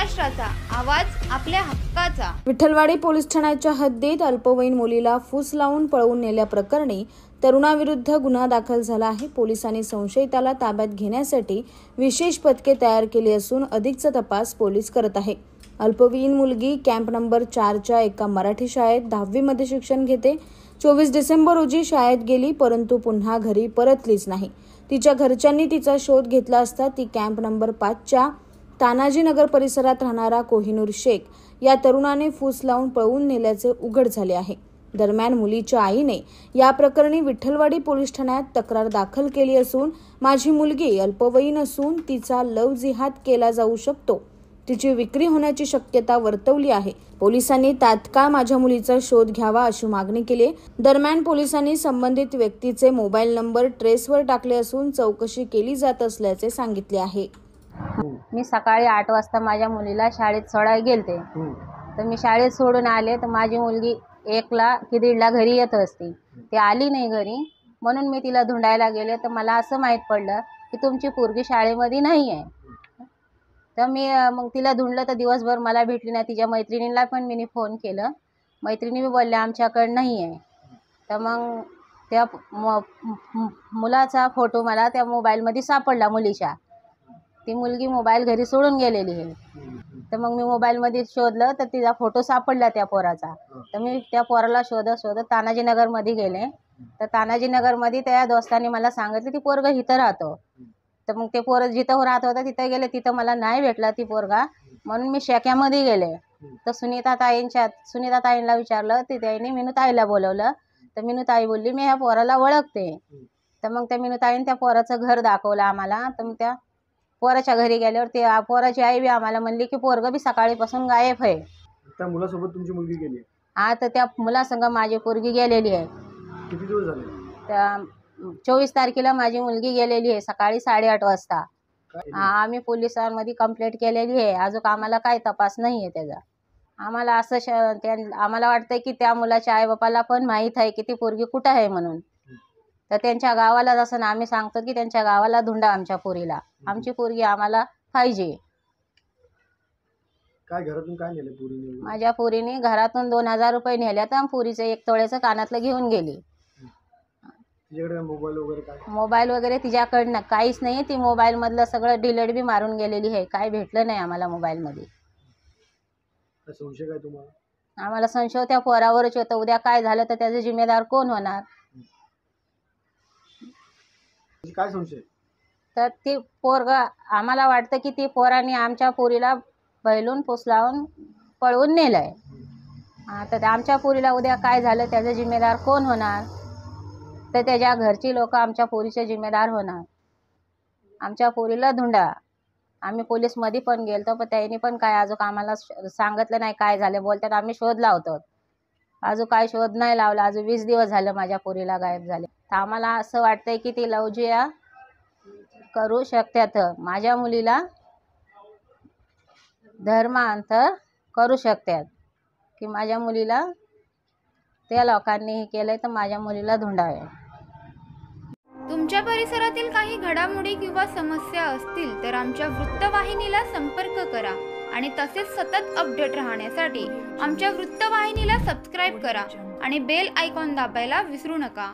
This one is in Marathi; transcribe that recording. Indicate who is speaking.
Speaker 1: महाराष्ट्राचा आवाज आपल्या हक्काचा।
Speaker 2: विठ्ठलवाडी पोलीस ठाण्याच्या हद्दीत अल्पवयीन मुलीला फूस लावून पळवून नेल्याप्रकरणी तरुणाविरुद्ध गुन्हा दाखल झाला आहे। पोलिसांनी संशयिताला ताब्यात घेण्यासाठी विशेष पथके तयार केली असून अधिकचा तपास पोलीस करत आहे। अल्पवयीन मुलगी कॅम्प नंबर 4च्या एका मराठी शाळेत 10वी मध्ये शिक्षण घेते। 24 डिसेंबर रोजी शाळेत गेली, परंतु पुन्हा घरी परतलीच नाही। तिच्या घरच्यांनी तिचा शोध घेतला असता ती कॅम्प नंबर 5च्या तानाजी नगर परिसरात राहणारा कोहिनूर शेख या तरुणाने फूस लावून पळवून नेल्याचे उघड झाले आहे। दरम्यान मुलीच्या आईने या प्रकरणी विठ्ठलवाडी पोलीस ठाण्यात तक्रार दाखल केली असून माझी मुलगी अल्पवयीन असून तिचा लव जिहाद केला जाऊ शकतो, तिची विक्री होण्याची शक्यता वर्तवली आहे। पोलिसांनी तात्काळ माझ्या मुलीचा शोध घ्यावा अशी मागणी केली। दरम्यान पोलिसांनी संबंधित व्यक्तीचे मोबाईल नंबर ट्रेसवर टाकले असून चौकशी केली जात असल्याचे सांगितले आहे।
Speaker 3: मी सकाळी 8 वाजता माझ्या मुलीला शाळेत सोडायला गेलते, तर मी शाळेत सोडून आले तर माझी मुलगी 1ला की 1:30ला घरी येत असते। ती आली नाही घरी, म्हणून मी तिला धुंडायला गेले तर मला असं माहीत पडलं की तुमची पोरगी शाळेमध्ये नाही आहे। तर मी मग तिला धुंडलं तर दिवसभर मला भेटली नाही। तिच्या मैत्रिणींना पण मी फोन केलं, मैत्रिणी बी बोलल्या आमच्याकडे नाही आहे। तर मग त्या मुलाचा फोटो मला त्या मोबाईलमध्ये सापडला मुलीच्या। ती मुलगी मोबाईल घरी सोडून गेलेली आहे। तर मग मी मोबाईलमध्ये शोधलं तर तिचा फोटो सापडला त्या पोराचा। तर मी त्या पोराला शोधत तानाजी नगरमध्ये गेले, तर तानाजी नगरमध्ये त्या दोस्तांनी मला सांगितलं ती पोरगा इथं राहतो। तर मग ते पोरं जिथं राहत होतं तिथं गेले, तिथं मला नाही भेटला ती पोरगा, म्हणून मी शेक्यामध्ये गेले। तर सुनीता ताईंना विचारलं, ती ताईने मिनूताईला बोलवलं। तर मिनूताई बोलली मी ह्या पोराला ओळखते। तर मग त्या मिनूताईने त्या पोराचं घर दाखवलं आम्हाला। तर मग त्या पोराच्या घरी गेल्यावर ते पोराची आई बी आम्हाला म्हणली की पोरगं बी सकाळीपासून गायब आहे।
Speaker 4: त्या मुलासोबत तुमची मुलगी गेली?
Speaker 3: हा, तर त्या मुलासंग माझी पोरगी गेलेली आहे।
Speaker 4: किती दिवस झाले?
Speaker 3: तर 24 तारखेला माझी मुलगी गेलेली आहे सकाळी 8:30 वाजता। आम्ही पोलिसांमध्ये कंप्लेंट केलेली आहे, अजून आम्हाला काही तपास नाही आहे त्याचा। आम्हाला असं आम्हाला वाटतंय की त्या मुलाच्या आईबापाला पण माहीत आहे की ती पोरगी कुठं आहे म्हणून। तर त्यांच्या गावाला जसं आम्ही सांगतो की त्यांच्या गावाला धुंडा आमच्या पोरीला, आमची पोरगी आम्हाला पाहिजे।
Speaker 4: काय घरातून काय नेले पोरीने?
Speaker 3: माझ्या पोरीने घरातून 2000 रुपये नेल्या, तर पोरीचं 1 तोळ्याचं कानातलं घेऊन गेली।
Speaker 4: तिच्याकडे मोबाईल वगैरे काय?
Speaker 3: मोबाईल वगैरे तिच्याकडनं काहीच नाही। ती मोबाईल मधलं सगळं डिलीट बी मारून गेलेली आहे, काय भेटलं नाही आम्हाला मोबाईल मध्ये।
Speaker 4: संशय काय तुम्हाला?
Speaker 3: आम्हाला संशय त्या पोरावरच होता, उद्या काय झालं तर त्याचे जिम्मेदार कोण होणार?
Speaker 4: काय संशय?
Speaker 3: तर ती पोरगा आम्हाला वाटतं की ती पोराने आमच्या पोरीला बैलून फूस लावून पळवून नेलंय। तर आमच्या पोरीला उद्या काय झालं त्याचे जिम्मेदार कोण होणार? तर त्याच्या घरची लोक आमच्या पोरीचे जिम्मेदार होणार। आमच्या पोरीला धुंडा आम्ही पोलीसमध्ये पण गेलतो, पण त्यांनी पण काय अजून आम्हाला सांगितलं नाही काय झालं। बोलतात आम्ही शोध लावतो, अजून काय शोध नाही लावला। अजून 20 दिवस झालं माझ्या पोरीला गायब झाले। तर आम्हाला असं वाटतंय की ती लवजिया करू शकतात, माझ्या मुलीला धर्मांतर करू शकतात की माझ्या मुलीला त्या लोकांनी हे केलंय, तर माझ्या मुलीला धुंडावे।
Speaker 1: तुमच्या परिसरातील काही घडामोडी किंवा समस्या असतील तर आमच्या वृत्तवाहिनीला संपर्क करा आणि तसेच सतत अपडेट राहण्यासाठी आमच्या वृत्तवाहिनीला सबस्क्राईब करा आणि बेल आयकॉन दाबायला विसरू नका।